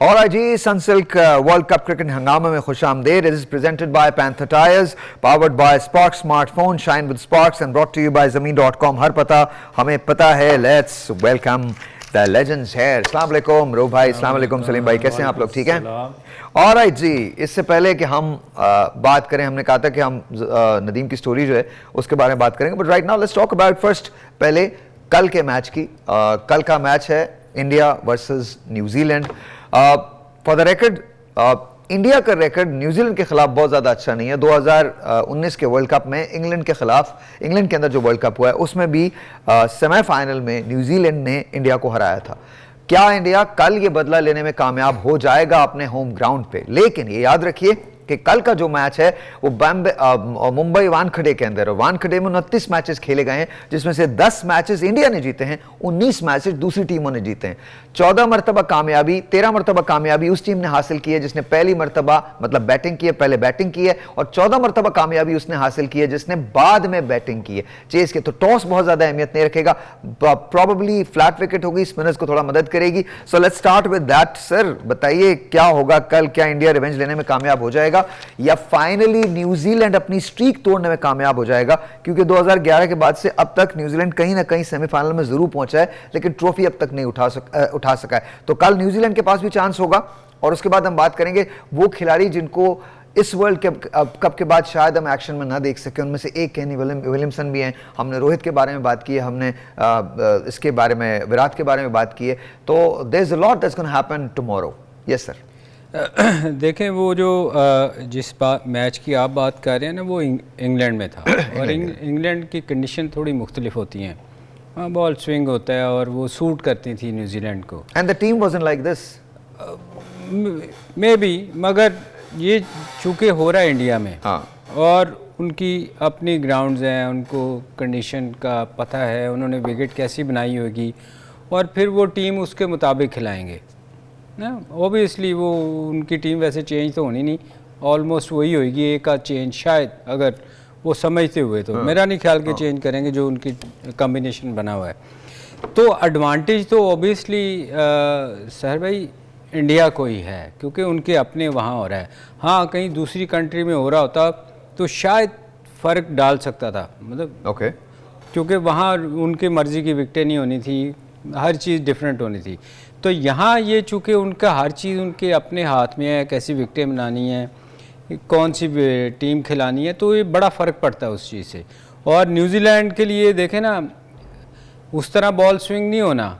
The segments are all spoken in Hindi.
और जी सनसिल्क वर्ल्ड कप क्रिकेट हंगामे में खुश आमदेद। It is presented by Panther tyres, powered by Spark smartphone, shine with Sparks and brought to you by ज़मीन.com। हर पता हमें पता है। Let's welcome the legends here. अस्सलाम वालेकुम रो भाई, अस्सलाम वालेकुम सलीम भाई, कैसे हैं आप लोग? ठीक हैं? ऑलराइट जी, इससे पहले कि हम बात करें, हमने कहा था कि हम नदीम की स्टोरी जो है उसके बारे में बात करेंगे, but right now let's talk about first पहले कल के मैच की। कल का मैच है India versus New Zealand. For the record India का रिकॉर्ड न्यूजीलैंड के खिलाफ बहुत ज़्यादा अच्छा नहीं है। 2019 के वर्ल्ड कप में इंग्लैंड के खिलाफ, इंग्लैंड के अंदर जो वर्ल्ड कप हुआ है उसमें भी सेमीफाइनल में न्यूजीलैंड ने इंडिया को हराया था। क्या इंडिया कल ये बदला लेने में कामयाब हो जाएगा अपने होम ग्राउंड पे? लेकिन ये याद रखिए कि कल का जो मैच है वो मुंबई वानखेड़े के अंदर है। वानखेड़े में 29 मैचेस खेले गए हैं, जिसमें से 10 मैचेस इंडिया ने जीते हैं, 19 मैचेस दूसरी टीमों ने जीते हैं। 13 मरतबा कामयाबी उस टीम ने हासिल की है जिसने पहली मरतबा मतलब बैटिंग की है, पहले बैटिंग की है, और 14 मरतबा कामयाबी उसने हासिल की है जिसने बाद में बैटिंग की है चेस के। तो टॉस बहुत ज्यादा अहमियत नहीं रखेगा, प्रॉबेबली फ्लैट विकेट होगी, स्पिनर्स को थोड़ा मदद करेगी। So let's start with that. Sir बताइए क्या होगा कल? क्या इंडिया रिवेंज लेने में कामयाब हो जाएगा या फाइनली न्यूजीलैंड अपनी स्ट्रीक तोड़ने में कामयाब हो जाएगा? क्योंकि 2011 के बाद से अब तक न्यूजीलैंड कहीं ना कहीं सेमीफाइनल में जरूर पहुंचा है, लेकिन ट्रॉफी अब तक नहीं उठा सका है। तो कल न्यूजीलैंड के पास भी चांस होगा, और उसके बाद हम बात करेंगे वो खिलाड़ी जिनको इस वर्ल्ड कप के बाद शायद हम एक्शन में ना देख सके। उनमें से एक केनी विलियमसन भी हैं। हमने रोहित के बारे में बात की है, हमने इसके बारे में, विराट के बारे में बात की है। तो there is a lot that's gonna happen tomorrow. Yes sir. देखें, वो जो जिस मैच की आप बात कर रहे हैं ना, वो इंग्लैंड में था। और इंग्लैंड की कंडीशन थोड़ी मुख्तलिफ होती हैं। बॉल स्विंग होता है और वो सूट करती थी न्यूजीलैंड को। And the team wasn't like this may be, मगर ये चूँकि हो रहा है इंडिया में, हाँ, और उनकी अपनी ग्राउंड्स हैं, उनको कंडीशन का पता है, उन्होंने विकेट कैसी बनाई होगी, और फिर वो टीम उसके मुताबिक खिलाएंगे ना। ओबियसली वो उनकी टीम वैसे चेंज तो होनी नहीं, ऑलमोस्ट वही होगी, एक आध चेंज शायद, अगर वो समझते हुए तो मेरा नहीं ख्याल कि चेंज करेंगे जो उनकी कॉम्बिनेशन बना हुआ है। तो एडवांटेज तो ओबियसली सर भाई इंडिया को ही है, क्योंकि उनके अपने वहाँ हो रहा है। हाँ, कहीं दूसरी कंट्री में हो रहा होता तो शायद फ़र्क डाल सकता था, मतलब ओके, क्योंकि वहाँ उनकी मर्ज़ी की विकटें नहीं होनी थी, हर चीज़ डिफरेंट होनी थी। तो यहाँ ये चूँकि उनका हर चीज़ उनके अपने हाथ में है, कैसी विकटें बनानी है, कौन सी टीम खिलानी है, तो ये बड़ा फ़र्क पड़ता है उस चीज़ से। और न्यूजीलैंड के लिए देखें ना, उस तरह बॉल स्विंग नहीं होना,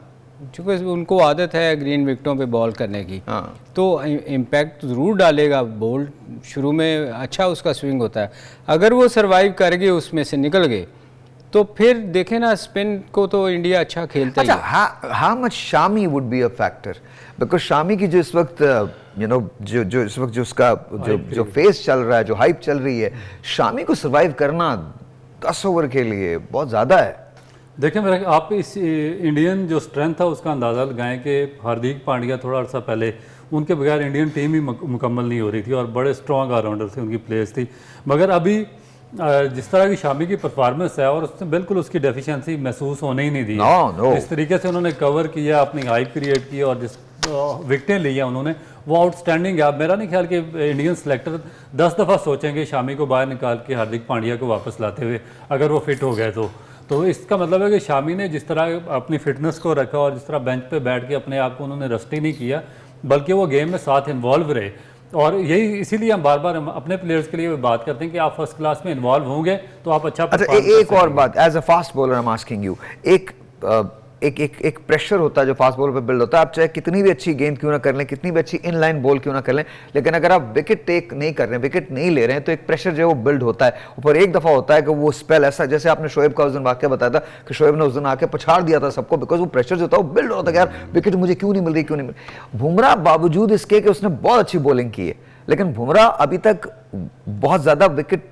चूँकि उनको आदत है ग्रीन विकटों पे बॉल करने की। हाँ, तो इम्पैक्ट ज़रूर डालेगा। बॉल शुरू में अच्छा उसका स्विंग होता है, अगर वो सरवाइव कर गए, उसमें से निकल गए, तो फिर देखें ना, स्पिन को तो इंडिया अच्छा खेलता अच्छा, है। how much Shami would be a factor? Because Shami की जो इस वक्त जो इस वक्त जो उसका जो फेस चल रहा है, जो हाइप चल रही है, शामी को सरवाइव करना 10 ओवर के लिए बहुत ज़्यादा है। देखें, मेरा आप इस इंडियन जो स्ट्रेंथ था उसका अंदाज़ा लगाएं कि हार्दिक पांड्या थोड़ा अर्सा पहले, उनके बगैर इंडियन टीम ही मुकम्मल नहीं हो रही थी, और बड़े स्ट्रॉन्ग ऑलराउंडर थे, उनकी प्लेयर्स थी। मगर अभी जिस तरह की शामी की परफॉर्मेंस है, और उसने बिल्कुल उसकी डेफिशिएंसी महसूस होने ही नहीं दी। no. जिस तरीके से उन्होंने कवर किया, अपनी हाइप क्रिएट की, और जिस विकटें ली हैं उन्होंने, वो आउटस्टैंडिंग है। मेरा नहीं ख्याल कि इंडियन सेलेक्टर 10 दफ़ा सोचेंगे शामी को बाहर निकाल के हार्दिक पांड्या को वापस लाते हुए, अगर वो फिट हो गए तो इसका मतलब है कि शामी ने जिस तरह अपनी फिटनेस को रखा, और जिस तरह बेंच पे बैठ के अपने आप को उन्होंने रस्टी नहीं किया, बल्कि वो गेम में साथ इन्वॉल्व रहे। और यही इसीलिए हम बार बार अपने प्लेयर्स के लिए बात करते हैं कि आप फर्स्ट क्लास में इन्वॉल्व होंगे तो आप अच्छा। एक और बात, as a fast bowler I am asking you, एक प्रेशर होता है जो फास्ट बॉलर पे बिल्ड होता है। आप चाहे कितनी भी अच्छी गेंद क्यों ना कर लें, कितनी भी अच्छी इनलाइन बॉल क्यों ना कर लें, लेकिन अगर आप विकेट टेक नहीं कर रहे हैं, विकेट नहीं ले रहे हैं, तो एक प्रेशर जो है वो बिल्ड होता है ऊपर। एक दफ़ा होता है कि वो स्पेल ऐसा, जैसे आपने शोएब का उस दिन वाक़या बताया था कि शोएब ने उस दिन आके पछाड़ दिया था सबको, बिकॉज वो प्रेशर जो था वो बिल्ड होता है कि यार विकेट मुझे क्यों नहीं मिल रही। बुमराह बावजूद इसके कि उसने बहुत अच्छी बॉलिंग की है, लेकिन बुमराह अभी तक बहुत ज़्यादा विकेट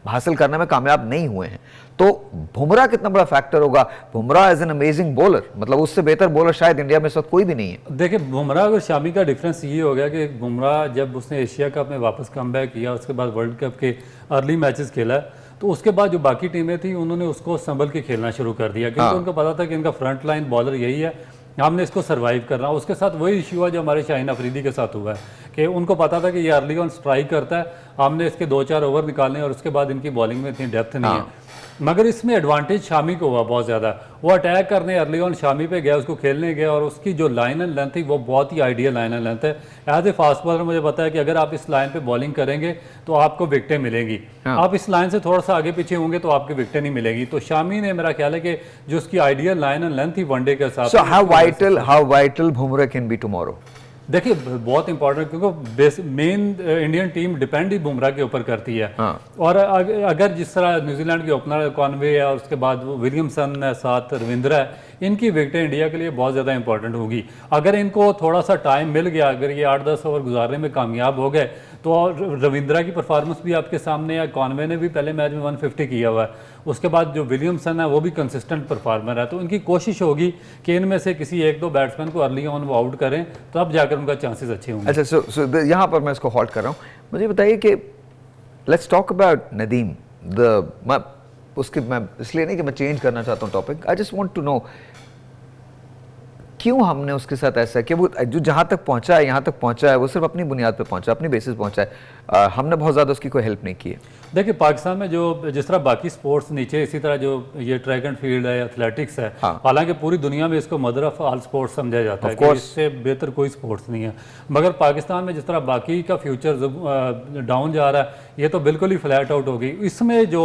हासिल करने में कामयाब नहीं हुए हैं। तो बुमराह कितना बड़ा फैक्टर होगा? Bumrah as an amazing bowler, मतलब उससे बेहतर बॉलर शायद इंडिया में इस वक्त कोई भी नहीं है। देखिए, बुमराह और शामी का डिफरेंस ये हो गया कि बुमराह जब उसने एशिया कप में वापस कमबैक किया, उसके बाद वर्ल्ड कप के अर्ली मैचेस खेला, तो उसके बाद जो बाकी टीमें थी उन्होंने उसको संभल के खेलना शुरू कर दिया, क्योंकि उनको पता था कि इनका फ्रंट लाइन बॉलर यही है हमने इसको सर्वाइव करना। उसके साथ वही इशू है जो हमारे शाहीन अफरीदी के साथ हुआ है कि उनको पता था कि ये अर्ली ऑन स्ट्राइक करता है, हमने इसके 2-4 ओवर निकालने और उसके बाद इनकी बॉलिंग में इतनी डेप्थ नहीं है। मगर इसमें एडवांटेज शामी को हुआ बहुत ज़्यादा। वो अटैक करने अर्ली ऑन शामी पे गया, उसको खेलने गया और उसकी जो लाइन एंड लेंथ थी वो बहुत ही आइडियल लाइन एंड लेंथ है। एज ए फास्ट बॉलर मुझे पता है कि अगर आप इस लाइन पे बॉलिंग करेंगे तो आपको विकटें मिलेंगी। आप इस लाइन से थोड़ा सा आगे पीछे होंगे तो आपकी विकटें नहीं मिलेगी। तो शामी ने, मेरा ख्याल है कि जो उसकी आइडियल लाइन एंड लेंथ थी वनडे के हिसाब से, how vital Bumrah can be tomorrow? देखिए बहुत इंपॉर्टेंट, क्योंकि मेन इंडियन टीम डिपेंड ही बुमराह के ऊपर करती है। और अगर जिस तरह न्यूजीलैंड के ओपनर कॉनवे है और उसके बाद वो विलियमसन है, साथ रविंद्रा है, इनकी विकेटें इंडिया के लिए बहुत ज़्यादा इंपॉर्टेंट होगी। अगर इनको थोड़ा सा टाइम मिल गया, अगर ये 8-10 ओवर गुजारने में कामयाब हो गए तो रविंद्रा की परफॉर्मेंस भी आपके सामने है। कॉनवे ने भी पहले मैच में 150 किया हुआ है। उसके बाद जो विलियमसन है वो भी कंसिस्टेंट परफॉर्मर है। तो इनकी कोशिश होगी कि इनमें से किसी 1-2 बैट्समैन को अर्ली ऑन वो आउट करें, तब जाकर उनका चांसेस अच्छे होंगे। अच्छा, सो यहाँ पर मैं इसको हॉल्ट कर रहा हूँ। मुझे बताइए कि लेट्स टॉक अबाउट नदीम। मैं इसलिए नहीं कि मैं चेंज करना चाहता हूँ topic, I just want to know क्यों हमने उसके साथ ऐसा कि वो जो जहाँ तक पहुँचा है, यहाँ तक पहुँचा है, वो सिर्फ अपनी बुनियाद पे पहुँचा, अपनी बेसिस पहुँचा है। हमने बहुत ज़्यादा उसकी कोई हेल्प नहीं की है। देखिए पाकिस्तान में जो जिस तरह बाकी स्पोर्ट्स नीचे, इसी तरह जो ये ट्रैक एंड फील्ड है, एथलेटिक्स है, हालांकि पूरी दुनिया में इसको मदर ऑफ ऑल स्पोर्ट्स समझा जाता है कि इससे बेहतर कोई स्पोर्ट्स नहीं है। मगर पाकिस्तान में जिस तरह बाकी का फ्यूचर डाउन जा रहा है, ये तो बिल्कुल ही फ्लैट आउट हो गई। इसमें जो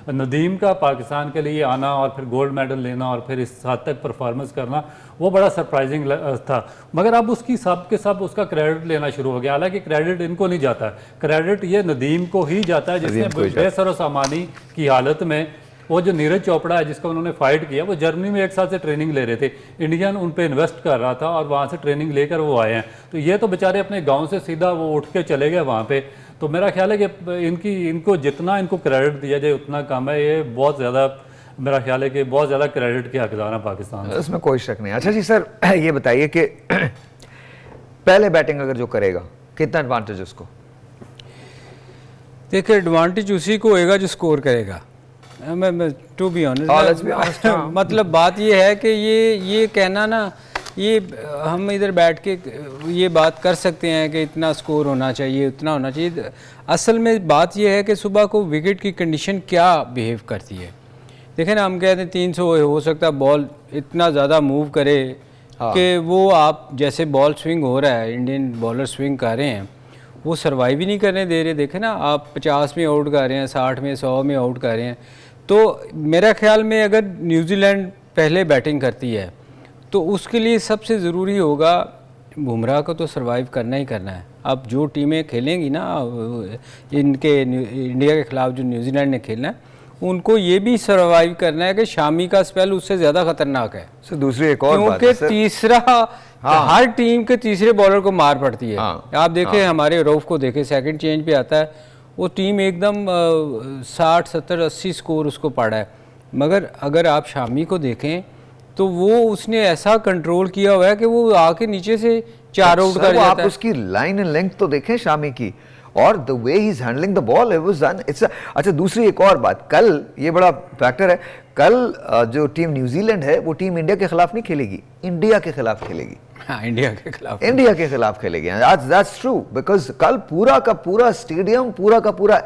नदीम का पाकिस्तान के लिए आना और फिर गोल्ड मेडल लेना और फिर इस हद तक परफॉर्मेंस करना, वो बड़ा सरप्राइजिंग था। मगर अब उसकी सब के सब उसका क्रेडिट लेना शुरू हो गया। हालांकि क्रेडिट इनको नहीं जाता, क्रेडिट ये नदीम को ही जाता है, जिसने बेसर सामानी की हालत में वो जो नीरज चोपड़ा है जिसको उन्होंने फाइट किया, वो जर्मनी में 1 साल से ट्रेनिंग ले रहे थे, इंडियन उन पे इन्वेस्ट कर रहा था और वहाँ से ट्रेनिंग लेकर वो आए हैं। तो ये तो बेचारे अपने गांव से सीधा वो उठ के चले गए वहाँ पे। तो मेरा ख्याल है कि इनको जितना इनको क्रेडिट दिया जाए उतना कम है। ये बहुत ज़्यादा, मेरा ख्याल है कि बहुत ज़्यादा क्रेडिट के हकदार हैं पाकिस्तान। इसमें कोई शक नहीं। अच्छा जी सर, ये बताइए कि पहले बैटिंग अगर जो करेगा, कितना एडवांटेज उसको? देखिए एडवांटेज उसी को होएगा जो स्कोर करेगा। मैं टू बी ऑनेस्ट, मतलब बात ये है कि ये कहना ना, ये हम इधर बैठ के ये बात कर सकते हैं कि इतना स्कोर होना चाहिए, उतना होना चाहिए। असल में बात ये है कि सुबह को विकेट की कंडीशन क्या बिहेव करती है। देखें ना, हम कहते हैं 300 हो सकता है बॉल इतना ज़्यादा मूव करे कि वो, आप जैसे बॉल स्विंग हो रहा है, इंडियन बॉलर स्विंग कर रहे हैं, वो सर्वाइव ही नहीं करने दे रहे। देखें ना, आप 50 में आउट कर रहे हैं, 60 में, 100 में आउट कर रहे हैं। तो मेरा ख्याल में अगर न्यूजीलैंड पहले बैटिंग करती है तो उसके लिए सबसे ज़रूरी होगा बुमराह को तो सर्वाइव करना ही करना है। अब जो टीमें खेलेंगी ना इनके इंडिया के ख़िलाफ़, जो न्यूजीलैंड ने खेलना है, उनको ये भी सर्वाइव करना है कि शामी का स्पेल उससे ज़्यादा ख़तरनाक है। सर दूसरी एक और बात है, क्योंकि तीसरा हर टीम के तीसरे बॉलर को मार पड़ती है। आप देखें हमारे रऊफ को देखें, सेकंड चेंज पे आता है, वो टीम एकदम 60, 70, 80 स्कोर उसको पड़ा है। मगर अगर आप शामी को देखें तो वो उसने ऐसा कंट्रोल किया हुआ है कि वो आके नीचे से 4 आउट कर जाता है। आप उसकी लाइन एंड लेंथ तो देखें शामी की, और the way he is handling the ball, it was done. It's अच्छा, दूसरी एक और बात, कल ये बड़ा फैक्टर है, कल जो टीम न्यूजीलैंड है वो टीम इंडिया के खिलाफ नहीं खेलेगी, इंडिया के खिलाफ खेलेगी। हाँ, इंडिया के खिलाफ खेलेगी। दैट्स ट्रू, बिकॉज कल पूरा का पूरा स्टेडियम, पूरा का पूरा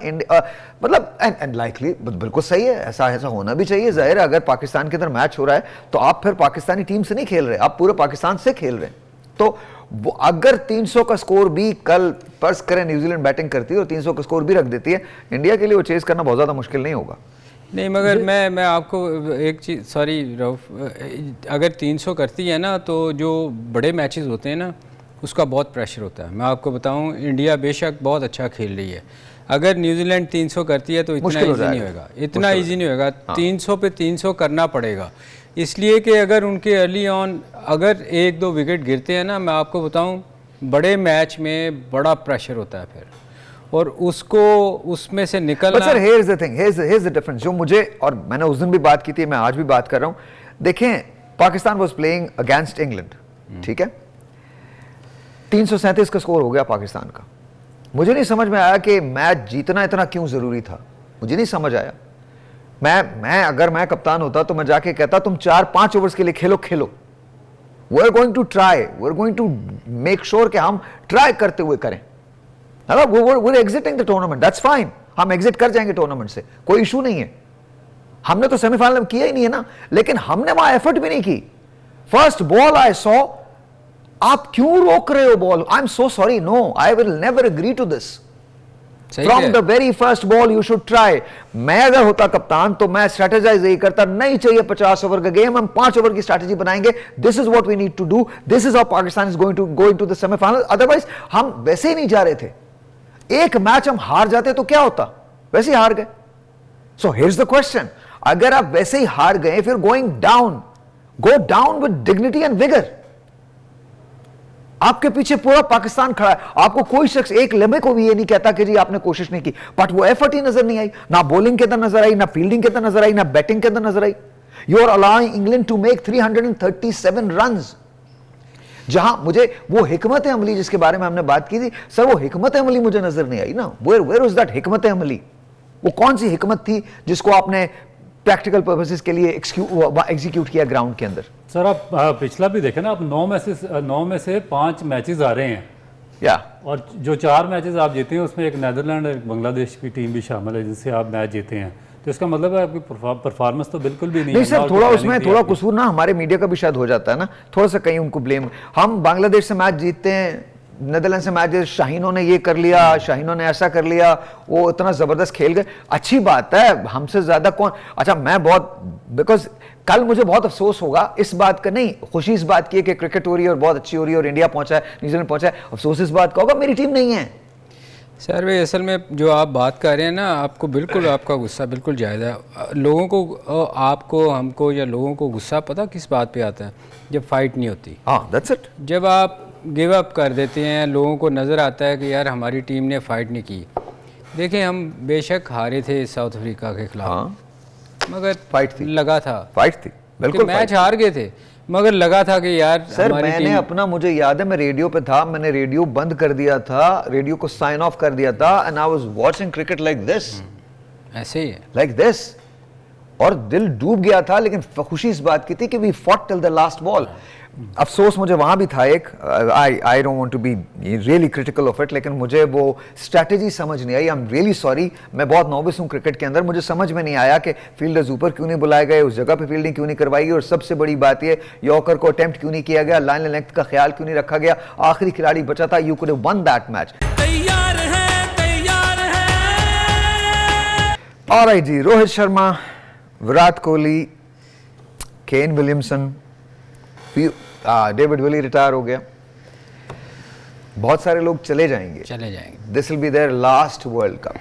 मतलब एंड लाइकली बिल्कुल सही है, ऐसा होना भी चाहिए। जाहिर है अगर पाकिस्तान के अंदर मैच हो रहा है तो आप फिर पाकिस्तानी टीम से नहीं खेल रहे, आप पूरे पाकिस्तान से खेल रहे हैं। तो वो अगर 300 का स्कोर भी कल फर्ज करें न्यूजीलैंड बैटिंग करती है और 300 का स्कोर भी रख देती है, इंडिया के लिए वो चेज करना बहुत ज़्यादा मुश्किल नहीं होगा। नहीं, मगर मैं आपको एक चीज़, सॉरी रऊफ, अगर 300 करती है ना तो जो बड़े मैचेस होते हैं ना उसका बहुत प्रेशर होता है। मैं आपको बताऊं, इंडिया बेशक बहुत अच्छा खेल रही है, अगर न्यूजीलैंड 300 करती है तो इतना ईजी नहीं होगा, इतना ईजी नहीं होगा। 300 पे 300 करना पड़ेगा, इसलिए कि अगर उनके अर्ली ऑन अगर 1-2 विकेट गिरते हैं ना, मैं आपको बताऊं बड़े मैच में बड़ा प्रेशर होता है फिर, और उसको उसमें से निकलना। Sir here is the thing, here is the difference जो मुझे, और मैंने उस दिन भी बात की थी, मैं आज भी बात कर रहा हूं। देखें, Pakistan was playing against England, ठीक है, 337 का स्कोर हो गया पाकिस्तान का। मुझे नहीं समझ में आया कि मैच जीतना इतना क्यों जरूरी था, मुझे नहीं समझ आया। मैं अगर मैं कप्तान होता तो मैं जाके कहता तुम 4-5 ओवर्स के लिए खेलो, we are going to try, we are going to make sure कि हम ट्राई करते हुए करें, है ना। We are exiting the tournament, that's fine, हम एग्जिट कर जाएंगे टूर्नामेंट से, कोई इशू नहीं है। हमने तो सेमीफाइनल में किया ही नहीं है ना, लेकिन हमने वहां एफर्ट भी नहीं की। फर्स्ट बॉल आई सॉ, आप क्यों रोक रहे हो ball? I am so sorry, no, I will never agree to this. From the very first ball you should try. मैं अगर होता कप्तान तो मैं स्ट्रेटेजाइज यही करता, नहीं चाहिए 50 ओवर का गेम, हम 5 ओवर की स्ट्रेटेजी बनाएंगे, this is what we need to do, this is how Pakistan is going to the semifinal. Otherwise हम वैसे ही नहीं जा रहे थे। एक मैच हम हार जाते तो क्या होता, वैसे ही हार गए। So here is the question, अगर आप वैसे ही हार गए, फिर going down, go down with dignity and vigour. आपके पीछे पूरा पाकिस्तान खड़ा है, आपको कोई शख्स एक लम्हे को भी ये नहीं कहता कि जी आपने कोशिश नहीं की, बट वो एफर्ट ही नजर नहीं आई, ना बॉलिंग के अंदर नजर आई, ना फील्डिंग के अंदर नजर आई, ना बैटिंग के अंदर नजर आई। You are allowing England to make 337 runs, जहां मुझे वो हिकमत अमली जिसके बारे में हमने बात की थी, सर वो हिकमत अमली मुझे नजर नहीं आई ना। वेयर वाज दैट हिकमत अमली? वो कौन सी हिकमत थी जिसको आपने प्रैक्टिकल पर्पसेस के लिए एग्जीक्यूट किया ग्राउंड के अंदर? सर आप पिछला भी देखें ना, आप 9 में से 5 मैचेस आ रहे हैं, या और जो 4 मैचेस आप जीते हैं उसमें एक नेदरलैंड और एक बांग्लादेश की टीम भी शामिल है जिससे आप मैच जीते हैं, तो इसका मतलब है आपकी परफॉर्मेंस तो बिल्कुल भी नहीं है। सर थोड़ा उसमें थोड़ा कसूर ना हमारे मीडिया का भी शायद हो जाता है ना, थोड़ा सा कहीं उनको ब्लेम। हम बांग्लादेश से मैच जीतते हैं, नेदरलैंड से मैच, शाहीनों ने ये कर लिया, शाहीनों ने ऐसा कर लिया, वो इतना जबरदस्त खेल गए, अच्छी बात है, हमसे ज्यादा कौन। अच्छा मैं बहुत, बिकॉज कल मुझे बहुत अफसोस होगा इस बात का, नहीं खुशी इस बात की है कि क्रिकेट हो रही है और बहुत अच्छी हो रही है और इंडिया पहुंचा है, न्यूजीलैंड पहुंचा है, अफसोस इस बात का होगा मेरी टीम नहीं है। सर भाई असल में जो आप बात कर रहे हैं ना, आपको बिल्कुल, आपका गुस्सा बिल्कुल जायज़ है। लोगों को, आपको, हमको या लोगों को गुस्सा पता किस बात पे आता है? जब फाइट नहीं होती। हाँ दैट्स इट। जब आप गिव अप कर देते हैं, लोगों को नज़र आता है कि यार हमारी टीम ने फाइट नहीं की। देखिए हम बेशक हारे थे साउथ अफ्रीका के खिलाफ, हाँ, मगर फाइट थी, लगा था, फाइट थी, बिल्कुल मैच हार गए थे, मगर लगा था कि यार सर मैंने अपना, मुझे याद है मैं रेडियो पे था, मैंने रेडियो बंद कर दिया था, रेडियो को साइन ऑफ कर दिया था, and I was watching cricket like this, ऐसे ही है, लाइक दिस, और दिल डूब गया था। लेकिन खुशी इस बात की थी कि we fought till the last ball. अफसोस मुझे वहां भी था एक, I don't want to be really critical of it, लेकिन मुझे वो स्ट्रैटेजी समझ नहीं आई। आई एम रियली सॉरी, मैं बहुत नॉविस हूं क्रिकेट के अंदर, मुझे समझ में नहीं आया कि फील्डर्स ऊपर क्यों नहीं बुलाए गए, उस जगह पे फील्डिंग क्यों नहीं करवाई गई, और सबसे बड़ी बात ये यॉर्कर को अटेम्प्ट क्यों नहीं किया गया, लाइन लेंथ का ख्याल क्यों नहीं रखा गया, आखिरी खिलाड़ी बचा था, you could have won that match. तैयार है, तैयार है। ऑलराइट जी, Rohit Sharma, Virat Kohli, Kane Williamson, David Willey retire हो गया, बहुत सारे लोग चले जाएंगे। This will be their last world cup.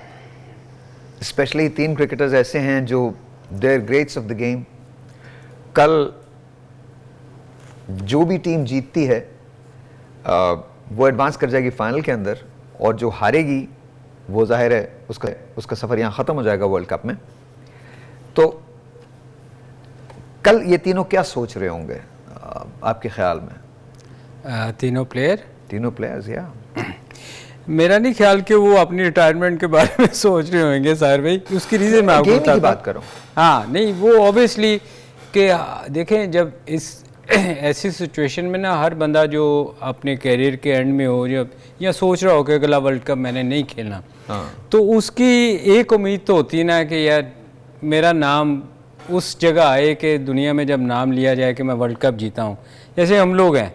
Specially 3 cricketers ऐसे हैं जो their greats of the game. कल जो भी टीम जीतती है वो एडवांस कर जाएगी फाइनल के अंदर, और जो हारेगी वो जाहिर है उसका सफर यहाँ खत्म हो जाएगा वर्ल्ड कप में। तो कल ये तीनों क्या सोच रहे होंगे आपके ख्याल में? तीनों प्लेयर्स या मेरा नहीं ख्याल कि वो अपनी रिटायरमेंट के बारे में सोच रहे होंगे साहिर भाई, उसकी रीज़न मैं आपको बताता हूं। बात करूँ, हाँ नहीं, वो ऑब्वियसली कि देखें जब इस ऐसी सिचुएशन में ना हर बंदा जो अपने कैरियर के एंड में हो जब या सोच रहा हो कि अगला वर्ल्ड कप मैंने नहीं खेलना, तो उसकी एक उम्मीद तो होती है ना कि यार मेरा नाम उस जगह आए कि दुनिया में जब नाम लिया जाए कि मैं वर्ल्ड कप जीता हूँ, जैसे हम लोग हैं।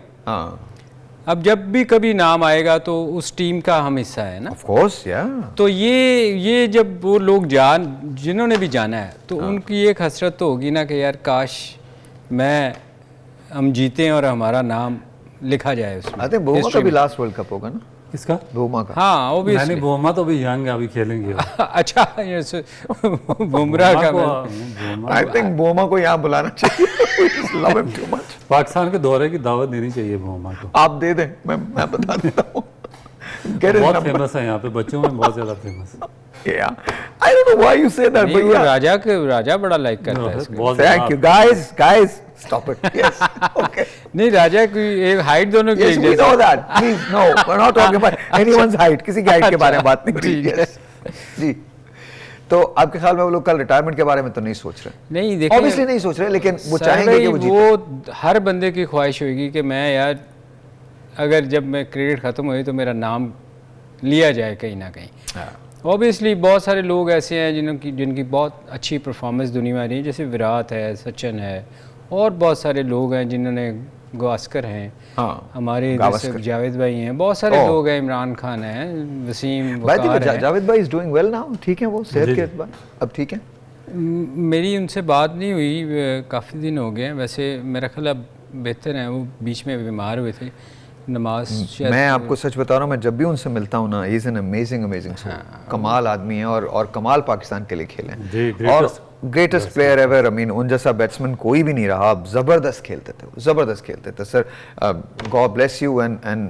अब जब भी कभी नाम आएगा तो उस टीम का हम हिस्सा है ना, ऑफ कोर्स या। तो ये जब वो लोग जिन्होंने भी जाना है तो उनकी एक हसरत तो होगी ना कि यार काश हम जीते और हमारा नाम लिखा जाए उसमें। आई थिंक बुमा का भी लास्ट वर्ल्ड कप होगा ना। किसका? बुमा का। हाँ ऑब्वियसली। नहीं, बुमा तो अभी यंग है, अभी खेलेंगे। अच्छा बुमराह का आई थिंक बुमा को यहाँ बुलाना चाहिए। Love him too much. Pakistan के दौरे की दावत देनी चाहिए बुमा को। आप दे दें, मैं बता देता हूँ। बहुत फेमस है यहाँ पे, बच्चों में बहुत ज्यादा फेमस है। Yeah, I don't know why you say that, but yeah. राजा बड़ा लाइक करता है इसको। Thank you, guys, stop it. Yes, okay. नहीं राजा की एक हाइट दोनों की एक जैसी। Yes, we know that. Please, no, we're not talking about anyone's height. किसी की हाइट के बारे में बात नहीं हो रही। Yes, जी। तो आपके ख्याल में वो लोग कल रिटायरमेंट के बारे में तो नहीं सोच रहे? नहीं देखिए, ऑब्वियसली नहीं सोच रहे, लेकिन वो सर चाहेंगे भाई, कि वो जीते। वो हर बंदे की ख्वाहिश होगी कि मैं यार अगर जब मैं क्रिकेट ख़त्म हुई तो मेरा नाम लिया जाए कहीं ना कहीं। ऑब्वियसली बहुत सारे लोग ऐसे हैं जिनकी बहुत अच्छी परफॉर्मेंस दुनिया में आ रही है, जैसे विराट है, सचिन है, और बहुत सारे लोग हैं जिन्होंने, गावस्कर हैं, हाँ, हमारे जैसे जावेद भाई हैं, बहुत सारे लोग हैं, इमरान खान हैं, वसीम वकार है। जावेद भाई इज डूइंग वेल नाउ, ठीक है वो सेहत के बाद अब ठीक है? मेरी उनसे बात नहीं हुई, काफ़ी दिन हो गए हैं। वैसे मेरा ख्याल अब बेहतर हैं, वो बीच में बीमार हुए थे, नमाज मैं आपको सच बता रहा हूँ, मैं जब भी उनसे मिलता हूँ ना, इज एन अमेजिंग कमाल आदमी है, और कमाल पाकिस्तान के लिए खेले हैं, और greatest player ever. I mean उन जैसा बैट्समैन कोई भी नहीं रहा, जबरदस्त खेलते थे sir. God bless you and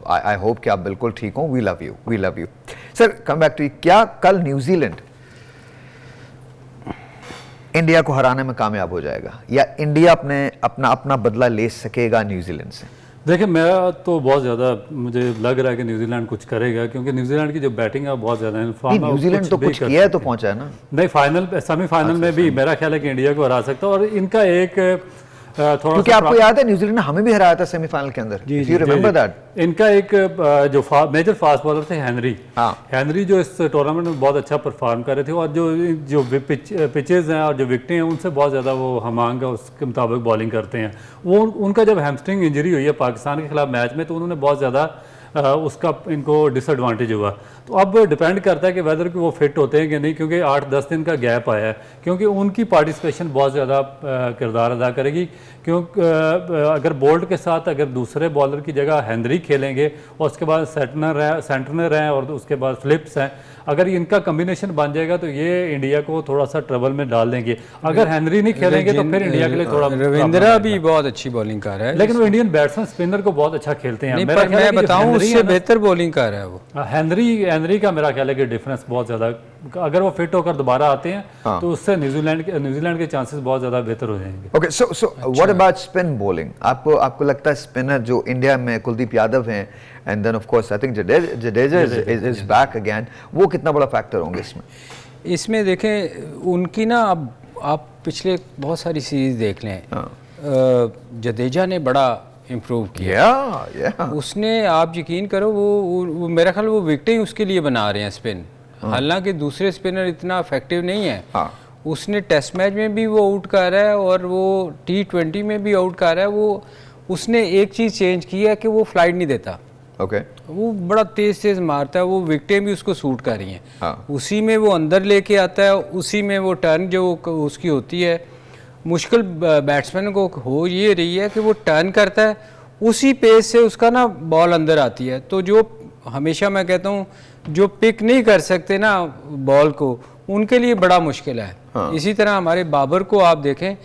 I hope कि आप बिल्कुल ठीक हो। We love you sir. Come back to, क्या कल न्यूजीलैंड इंडिया को हराने में कामयाब हो जाएगा, या इंडिया अपना बदला ले सकेगा न्यूजीलैंड से? देखिए, मेरा तो बहुत ज़्यादा मुझे लग रहा है कि न्यूजीलैंड कुछ करेगा, क्योंकि न्यूजीलैंड की जो बैटिंग है बहुत ज़्यादा है। न्यूजीलैंड तो कुछ किया है तो पहुंचा है ना। नहीं, फाइनल सेमीफाइनल में भी मेरा ख्याल है कि इंडिया को हरा सकता है। और इनका एक थोड़ा, क्योंकि आपको याद है न्यूजीलैंड ने हमें भी हराया था सेमीफाइनल के अंदर, इफ यू रिमेंबर दैट। इनका एक जो मेजर फास्ट बॉलर थे हेनरी, हेनरी जो इस टूर्नामेंट में बहुत अच्छा परफॉर्म कर रहे थे, और जो पिचेस हैं और जो विकेटें हैं उनसे बहुत ज़्यादा वो हमांग उसके मुताबिक बॉलिंग करते हैं। वो उनका जब हैमस्ट्रिंग इंजरी हुई है पाकिस्तान के खिलाफ मैच में, तो उन्होंने बहुत ज़्यादा उसका इनको डिसएडवांटेज हुआ। तो अब डिपेंड करता है कि वेदर कि वो फिट होते हैं कि नहीं, क्योंकि 8-10 दिन का गैप आया है, क्योंकि उनकी पार्टिसिपेशन बहुत ज़्यादा किरदार अदा करेगी। क्योंकि अगर बोल्ट के साथ अगर दूसरे बॉलर की जगह हेनरी खेलेंगे, और उसके बाद सेंटनर हैं और उसके बाद फिलिप्स हैं, अगर इनका कम्बिनेशन बन जाएगा तो ये इंडिया को थोड़ा सा ट्रबल में डाल देंगे। अगर हेनरी नहीं खेलेंगे तो फिर इंडिया के लिए थोड़ा, रविंद्रा भी बहुत अच्छी बॉलिंग कर रहा है, लेकिन वो इंडियन बैट्समैन स्पिनर को बहुत अच्छा खेलते हैं। पर मैं बताऊं उससे बेहतर बॉलिंग कर रहा है वो। हेनरी का मेरा ख्याल है कि डिफरेंस बहुत ज़्यादा, अगर वो फिट होकर दोबारा आते हैं तो उससे न्यूजीलैंड के चांसेस बहुत ज़्यादा बेहतर हो जाएंगे। Okay, so what about spin bowling? आपको लगता है स्पिनर जो इंडिया में कुलदीप यादव हैं, and then of course I think Jadeja is back again, वो कितना बड़ा फैक्टर होंगे इसमें? देखें उनकी ना, अब आप पिछले बहुत सारी सीरीज देख लें, जडेजा ने बड़ा इम्प्रूव किया। उसने, आप यकीन करो, वो मेरा ख्याल वो विकेटें उसके लिए बना रहे हैं स्पिन, हालांकि दूसरे स्पिनर इतना इफेक्टिव नहीं है। उसने टेस्ट मैच में भी वो आउट कर रहा है, और वो T20 में भी आउट कर रहा है। उसने एक चीज़ चेंज की है कि वो फ्लाइट नहीं देता। वो बड़ा तेज मारता है, वो विकेटें भी उसको सूट कर रही हैं। उसी में वो अंदर लेके आता है, उसी में वो टर्न जो उसकी होती है। मुश्किल बैट्समैन को हो ये रही है कि वो टर्न करता है, उसी पेस से उसका ना बॉल अंदर आती है। तो जो हमेशा मैं कहता हूँ जो पिक नहीं कर सकते ना बॉल को, उनके लिए बड़ा मुश्किल है। इसी तरह हमारे बाबर को आप देखें,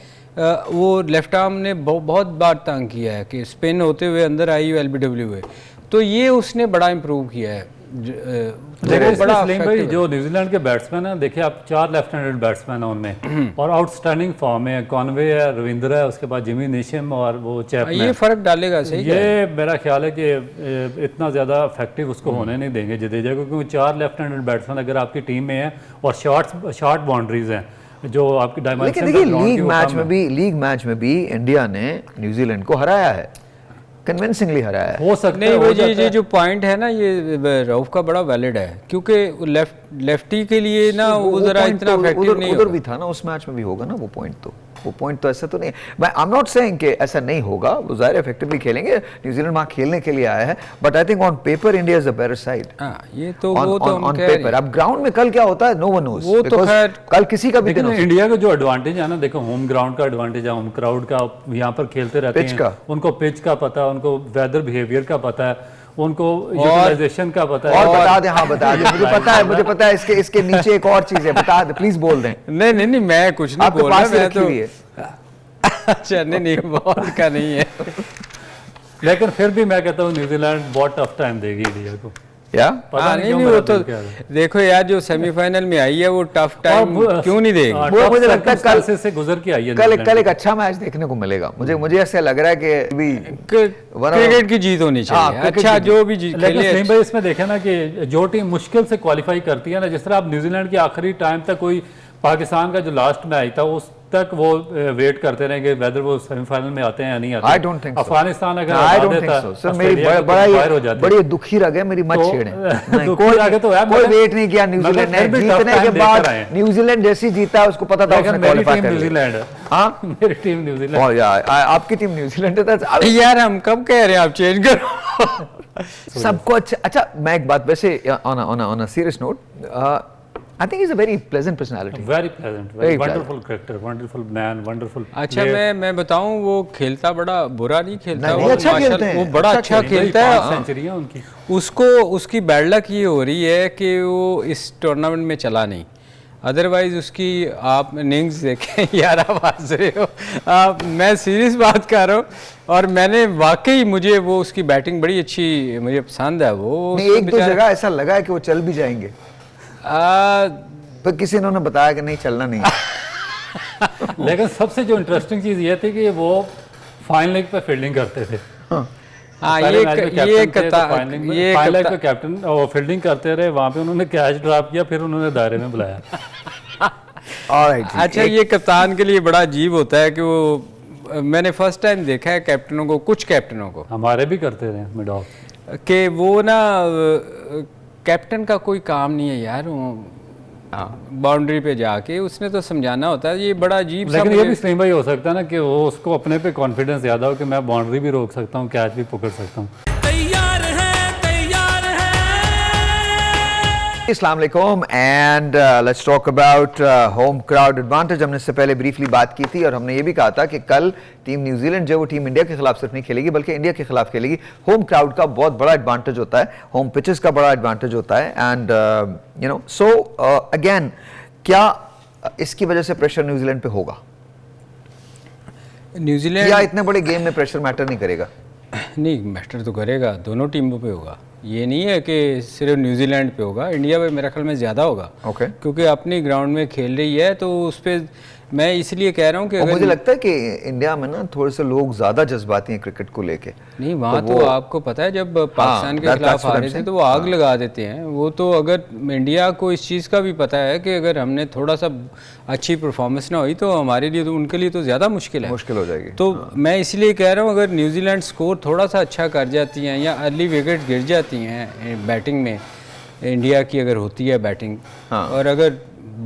वो लेफ्ट आर्म ने बहुत बार तंग किया है कि स्पिन होते हुए अंदर आई LBW है, तो ये उसने बड़ा इम्प्रूव किया है। भाई जो न्यूजीलैंड के बैट्समैन हैं, देखिए आप 4 लेफ्ट हैंडेड बैट्समैन हैं उनमें, और आउटस्टैंडिंग फॉर्म में कॉनवे है, रविंद्रा है, उसके बाद जिमी नेशम और वो चैपमैन। ये फर्क डालेगा, सही ये मेरा ख्याल है कि इतना ज़्यादा इफेक्टिव उसको होने नहीं देंगे जडेजा को, क्योंकि 4 लेफ्ट हैंडेड बैट्समैन अगर आपकी टीम में है और शॉर्ट बाउंड्रीज हैं जो आपकी डायमेंशन। लेकिन लीग मैच में भी इंडिया ने न्यूजीलैंड को हराया है, कन्विंसिंगली हराया है। हो सकता है। नहीं, ये जो पॉइंट है ना, ये रऊफ का बड़ा वैलिड है, क्योंकि लेफ्टी के लिए ना वो जरा इतना इफेक्टिव नहीं, उधर भी था ना, उस मैच में भी होगा ना वो पॉइंट तो ऐसा तो नहीं है। आई एम नॉट सेइंग कि ऐसा नहीं होगा, वो ज़ाहिर इफेक्टिवली खेलेंगे, न्यूजीलैंड वहाँ खेलने के लिए आया है, but I think on paper India is a better side. ये तो वो तो ऑन पेपर। अब ग्राउंड में कल क्या होता है, नो वन नोस, वो तो खैर कल किसी का भी दिन। इंडिया का जो एडवांटेज है ना, देखो होम ग्राउंड का एडवांटेज है, होम क्राउड का, यहाँ पर खेलते रहते हैं, उनको पिच का पता है, उनको वेदर बिहेवियर का पता है, उनको यूटिलाइजेशन का पता है। और बता दे, हाँ बता दे, मुझे पता है इसके नीचे एक और चीज है, बता दे प्लीज, बोल दें। नहीं मैं कुछ नहीं बोल रहा, मैं तो अच्छा नहीं बॉल का नहीं है। लेकिन फिर भी मैं कहता हूँ न्यूजीलैंड बहुत टफ टाइम देगी इंडिया को। या पता हाँ, नहीं नहीं क्यों नहीं मेरा वो तो दिल कह रहा है। देखो यार, जो सेमीफाइनल में आई है वो टफ टाइम क्यों नहीं देगी। वो मुझे लगता है कल से गुजर के आई है कल न्यूजीलैंड। एक अच्छा मैच देखने को मिलेगा। मुझे ऐसा लग रहा है कि भी क्रिकेट की जीत होनी हाँ, चाहिए। क्रिकेट अच्छा की जो भी लेकिन खेले सलीम भाई इसमें देखे ना कि जो टीम मुश्किल से क्वालिफाई करती है ना, जिस तरह आप न्यूजीलैंड के आखिरी टाइम तक कोई पाकिस्तान का जो लास्ट मैच था उस तक वो वेट करते रहे कि वेदर वो सेमीफाइनल में आते हैं या नहीं आते। I don't think so. Afghanistan अगर आई हरा डोंट देता, थिंक सो सर, मेरी ऑस्ट्रेलिया के बड़ा तो बाहर हो जाते। बड़ी दुखी रह गए, मेरी मत तो, छेड़ें। दुखी रह गए तो है, कोई मगर- वेट नहीं किया न्यूजीलैंड ने। मगर फिर भी tough जीतने time के देकर बाद आए हैं। न्यूजीलैंड जैसी जीता उसको पता था लेकिन उसने मेरी क्वालिफाई टीम कर लिया। न्यूजीलैंड है। हाँ मेरी टीम न्यूजीलैंड। और यार आपकी टीम न्यूजीलैंड है। यार हम कब कह रहे हैं आप चेंज करो। सबको अच्छा मैं एक बात वैसे on a serious note, I think is a very pleasant personality. Very pleasant, Very wonderful cricketer, wonderful man, wonderful. अच्छा मैं बताऊं, वो खेलता बड़ा बुरा नहीं खेलता, नहीं, वो अच्छा माशाल्लाह खेलते हैं, वो बड़ा अच्छा खेलता है। सेंचुरी है उनकी। उसको उसकी बैड लक ये हो रही है कि वो इस टूर्नामेंट में चला नहीं, अदरवाइज उसकी आप इनिंग्स देखें यार, आप हंस रहे हो, मैं सीरियस बात कर रहा हूँ। और मैंने वाकई मुझे वो उसकी बैटिंग बड़ी अच्छी मुझे पसंद है। वो नहीं, एक दो जगह ऐसा लगा है कि वो चल भी जाएंगे, पर किसी ने बताया कि नहीं चलना नहीं है। लेकिन सबसे जो इंटरेस्टिंग चीज ये थी कि वो फाइन लेग पे फील्डिंग करते थे। हाँ पहले मैच में ये कैप्टन थे, तो फाइन लेग ये में फाइन लेग पे कैप्टन और फील्डिंग करते रहे। वहां पे उन्होंने कैच ड्रॉप किया, फिर उन्होंने दायरे में बुलाया। Alright, अच्छा ये कप्तान के लिए बड़ा अजीब होता है कि वो, मैंने फर्स्ट टाइम देखा है कैप्टनों को, कुछ कैप्टनों को, हमारे भी करते रहे मिड ऑफ। कि वो ना कैप्टन का कोई काम नहीं है यार, वो बाउंड्री पे जाके उसने तो समझाना होता है। ये बड़ा अजीब सा लेकिन ये मुझे- भी सलीम भाई हो सकता है ना कि वो उसको अपने पे कॉन्फिडेंस ज्यादा हो कि मैं बाउंड्री भी रोक सकता हूँ, कैच भी पकड़ सकता हूँ। तैयार है, तैयार है। अस्सलाम वालेकुम and let's talk about home crowd advantage. हमने इससे पहले ब्रीफली बात की थी और हमने ये भी कहा था कि कल टीम न्यूजीलैंड जो वो टीम इंडिया के खिलाफ सिर्फ नहीं खेलेगी बल्कि इंडिया के खिलाफ खेलेगी। होम क्राउड का बहुत बड़ा एडवांटेज होता है, होम पिचेस का बड़ा एडवांटेज होता है and you know so again क्या इसकी वजह से प्रेशर न्यूजीलैंड पे होगा न्यूजीलैंड या इतने बड़े गेम में प्रेशर मैटर नहीं करेगा? नहीं, मैटर तो करेगा, दोनों टीमों पे होगा। ये नहीं है कि सिर्फ न्यूजीलैंड पे होगा, इंडिया पे मेरे ख्याल में ज़्यादा होगा। ओके। क्योंकि अपनी ग्राउंड में खेल रही है, तो उस पर मैं इसलिए कह रहा हूँ कि और अगर मुझे लगता है कि इंडिया में ना थोड़े से लोग ज्यादा जज्बाती हैं क्रिकेट को लेके। नहीं, वहाँ तो आपको पता है जब पाकिस्तान के that's खिलाफ what आ I'm रहे थे saying. तो वो आग लगा देते हैं। वो तो अगर इंडिया को इस चीज़ का भी पता है कि अगर हमने थोड़ा सा अच्छी परफॉर्मेंस ना हुई तो हमारे लिए तो, उनके लिए तो ज़्यादा मुश्किल है। मुश्किल हो जाएगी। तो मैं इसलिए कह रहा हूँ अगर न्यूजीलैंड स्कोर थोड़ा सा अच्छा कर जाती हैं या अर्ली विकेट गिर जाती हैं बैटिंग में, इंडिया की अगर होती है बैटिंग और अगर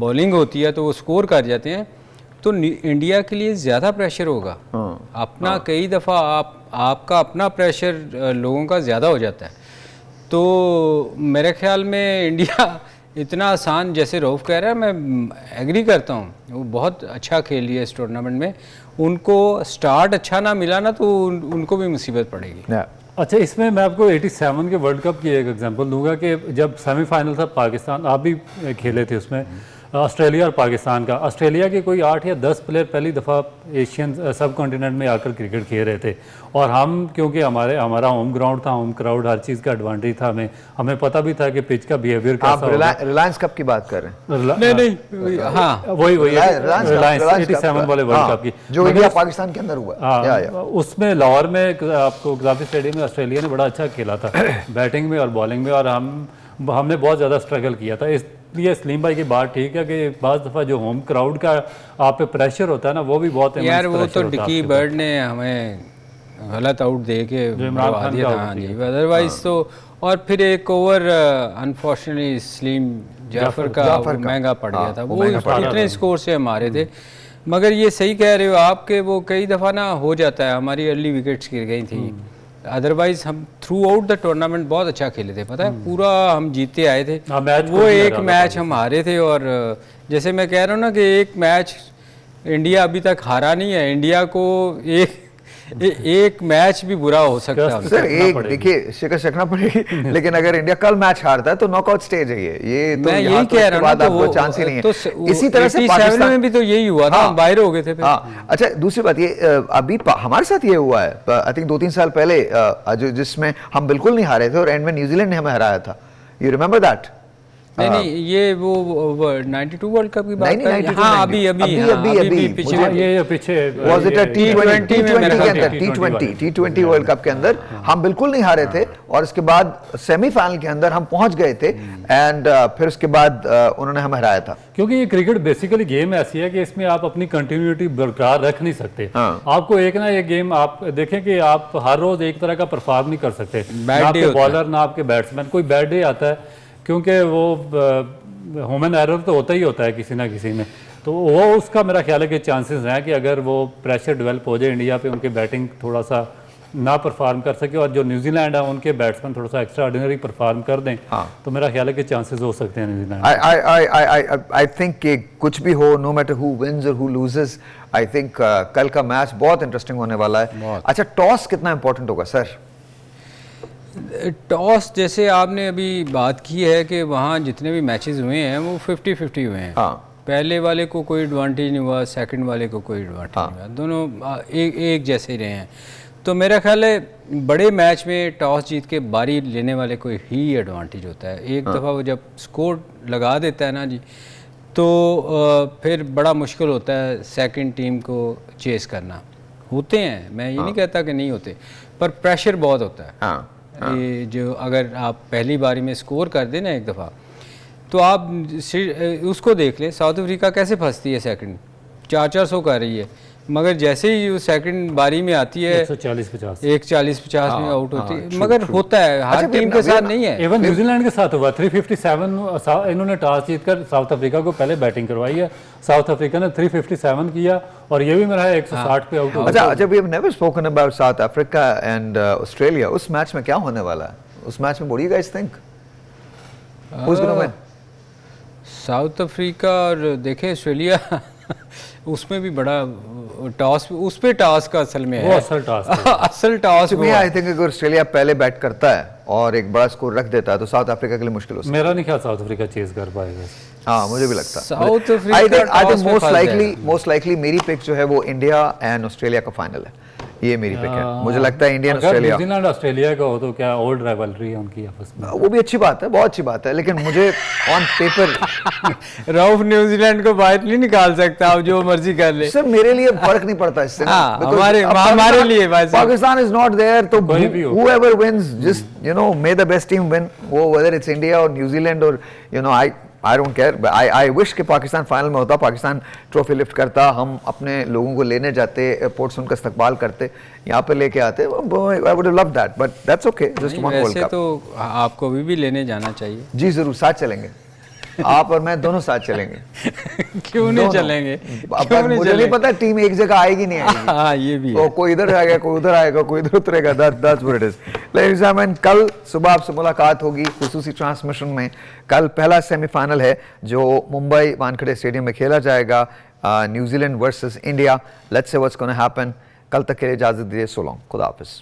बॉलिंग होती है तो वो स्कोर कर जाते हैं, तो इंडिया के लिए ज़्यादा प्रेशर होगा। अपना कई दफ़ा आपका अपना प्रेशर लोगों का ज़्यादा हो जाता है। तो मेरे ख्याल में इंडिया इतना आसान, जैसे रऊफ़ कह रहा है, मैं एग्री करता हूँ, वो बहुत अच्छा खेल रही है इस टूर्नामेंट में। उनको स्टार्ट अच्छा ना मिला ना तो उनको भी मुसीबत पड़ेगी। अच्छा, इसमें मैं आपको 87 के वर्ल्ड कप की एक एग्जांपल दूंगा कि जब सेमीफाइनल था पाकिस्तान, आप भी खेले थे उसमें, ऑस्ट्रेलिया और पाकिस्तान का। ऑस्ट्रेलिया के कोई 8 या 10 प्लेयर पहली दफ़ा एशियन सब कॉन्टिनेंट में आकर क्रिकेट खेल रहे थे और हम, क्योंकि हमारा होम ग्राउंड था, होम क्राउड, हर चीज़ का एडवांटेज था, हमें पता भी था कि पिच का बिहेवियर कैसा आप रिलायंस कप की बात कर रहे हैं? नहीं, हाँ वही रिलायंस 87 वाले वर्ल्ड कप की, जो इंडिया पाकिस्तान के अंदर हुआ। हाँ, उसमें लाहौर में आपको गद्दाफी स्टेडियम में ऑस्ट्रेलिया ने बड़ा अच्छा खेला था बैटिंग में और बॉलिंग में, और हमने बहुत ज़्यादा स्ट्रगल किया था। इसलिए सलीम भाई की बात ठीक है कि बाज़ दफ़ा जो होम क्राउड का आप पे प्रेशर होता है ना, वो भी बहुत यार, वो तो डिकी बर्ड ने हमें गलत आउट दे के भरवा दिया था। हाँ जी, अदरवाइज तो, और फिर एक ओवर अनफॉर्चुनेटली सलीम जाफर का महंगा पड़ गया था। वो इतने स्कोर से हम हारे थे। मगर ये सही कह रहे हो आप कि वो कई दफ़ा ना हो जाता है, हमारी अर्ली विकेट्स गिर गई थी। अदरवाइज हम थ्रू आउट द टूर्नामेंट बहुत अच्छा खेले थे, पता है, पूरा हम जीते आए थे। वो एक मैच हम हारे थे, और जैसे मैं कह रहा हूँ ना कि एक मैच इंडिया अभी तक हारा नहीं है। इंडिया को एक मैच भी बुरा हो सकता है सर। एक देखिए, शिकस्त रखना पड़ेगी, लेकिन अगर इंडिया कल मैच हारता है तो नॉकआउट स्टेज है ये तो मैं यही कह रहा हूँ ना, तो चांस ही नहीं है। तो इसी तरह से पाकिस्तान में भी तो यही हुआ था, हम बाहर हो गए थे फिर। हाँ, अच्छा, दूसरी बात ये अभी हमारे साथ ये हुआ है, आई थिंक 2-3 साल पहले, जिसमें हम बिल्कुल नहीं हारे थे और एंड में न्यूजीलैंड ने हमें हराया था। You remember that? नहीं ये वो 92 वर्ल्ड कप की बात नहीं, कर रहे हैं? 92 हाँ नहीं। अभी अभी पीछे हाँ, ये पीछे Was it a T20 के अंदर T20 T20 वर्ल्ड कप के अंदर हम बिल्कुल नहीं हारे थे और उसके बाद सेमीफाइनल के अंदर हम पहुंच गए थे एंड फिर उसके बाद उन्होंने हमें हराया था। क्योंकि ये क्रिकेट बेसिकली गेम ऐसी है कि इसमें आप अपनी कंटिन्यूटी बरकरार रख नहीं सकते। आपको एक ना एक गेम आप देखें कि आप हर रोज एक तरह का परफॉर्म नहीं कर सकते, ना आपके बॉलर ना आपके बैट्समैन। कोई बैड डे आता है क्योंकि वो ह्यूमन एरर तो होता ही होता है किसी ना किसी में, तो वो उसका मेरा ख्याल है कि चांसेस हैं कि अगर वो प्रेशर डेवलप हो जाए इंडिया पे, उनके बैटिंग थोड़ा सा ना परफॉर्म कर सके और जो न्यूजीलैंड है उनके बैट्समैन थोड़ा सा एक्स्ट्रा ऑर्डिनरी परफॉर्म कर दें, तो मेरा ख्याल है कि चांसेस हो सकते हैं न्यूजीलैंड। I think कि कुछ भी हो, no matter who wins or who loses, I think कल का मैच बहुत इंटरेस्टिंग होने वाला है। अच्छा, टॉस कितना इंपॉर्टेंट होगा सर? टॉस जैसे आपने अभी बात की है कि वहाँ जितने भी मैचेस हुए हैं वो 50-50 हुए हैं। पहले वाले को कोई एडवांटेज नहीं हुआ, सेकंड वाले को कोई एडवांटेज नहीं हुआ, दोनों एक जैसे ही रहे हैं। तो मेरा ख्याल है बड़े मैच में टॉस जीत के बारी लेने वाले को ही एडवांटेज होता है। एक दफ़ा वो जब स्कोर लगा देता है ना जी, तो फिर बड़ा मुश्किल होता है सेकंड टीम को चेस करना। होते हैं, मैं ये नहीं कहता कि नहीं होते, पर प्रेशर बहुत होता है। ये जो अगर आप पहली बारी में स्कोर कर दें ना एक दफ़ा, तो आप उसको देख लें, साउथ अफ्रीका कैसे फंसती है सेकंड 400 कर रही है, मगर जैसे ही वो सेकंड बारी में आती है 140-50 में आउट होती है। मगर होता है, हर टीम के साथ नहीं है। इवन न्यूजीलैंड के साथ हुआ 357, इन्होंने टॉस जीतकर साउथ अफ्रीका को पहले बैटिंग करवाई है, साउथ अफ्रीका ने 357 किया और ये भी मेरा है 160 पे आउट। अच्छा, जब we have never spoken about South Africa and Australia, उस मैच में क्या होने वाला है? उस मैच में what do you guys think who is gonna win? South Africa और देखें ऑस्ट्रेलिया उसमें भी बड़ा टॉस, उस पे टॉस का असल में है, असल टॉस में। आई थिंक अगर ऑस्ट्रेलिया पहले बैट करता है और एक बड़ा स्कोर रख देता है तो साउथ अफ्रीका के लिए मुश्किल हो सकता है। मेरा नहीं ख्याल साउथ अफ्रीका चेज कर पाएगा। हाँ, मुझे भी लगता है south Africa. I think most likely मेरी पिक जो है वो इंडिया एंड ऑस्ट्रेलिया का फाइनल है। ये मेरी पिक है। मुझे लगता है इंडिया ऑस्ट्रेलिया, न्यूजीलैंड ऑस्ट्रेलिया का हो तो क्या ओल्ड राइवलरी है उनकी आपस में, वो भी अच्छी बात है, बहुत अच्छी बात है, लेकिन मुझे ऑन पेपर रऊफ न्यूजीलैंड को बाहर नहीं निकाल सकता, आप जो मर्जी कर ले। सर मेरे लिए फर्क नहीं पड़ता इससे। हमारे लिए पाकिस्तान इज नॉट देयर, तो whoever wins just may the best team win, वो whether it's India or New Zealand or I don't care, but I wish कि पाकिस्तान फाइनल में होता, पाकिस्तान ट्रॉफी लिफ्ट करता, हम अपने लोगों को लेने जाते, एयरपोर्ट से उनका इस्तकबाल करते, यहाँ पे लेके आते। I would have loved that, but that's okay, just one World Cup। तो आपको भी लेने जाना चाहिए। जी जरूर, साथ चलेंगे, आप और मैं दोनों साथ चलेंगे। क्यों नहीं चलेंगे? मुझे नहीं पता टीम एक जगह आएगी नहीं आएगी। हाँ, ये भी है। कोई इधर आएगा, कोई उधर आएगा, कोई इधर उतरेगा। that's what it is। Ladies and gentlemen, कल सुबह आपसे मुलाकात होगी खुसूसी ट्रांसमिशन में। कल पहला सेमीफाइनल है जो मुंबई वानखेड़े स्टेडियम में खेला जाएगा, New Zealand versus India. Let's see what's gonna happen. कल तक के लिए इजाजत दीजिए, सो लॉन्ग, खुदा हाफिज।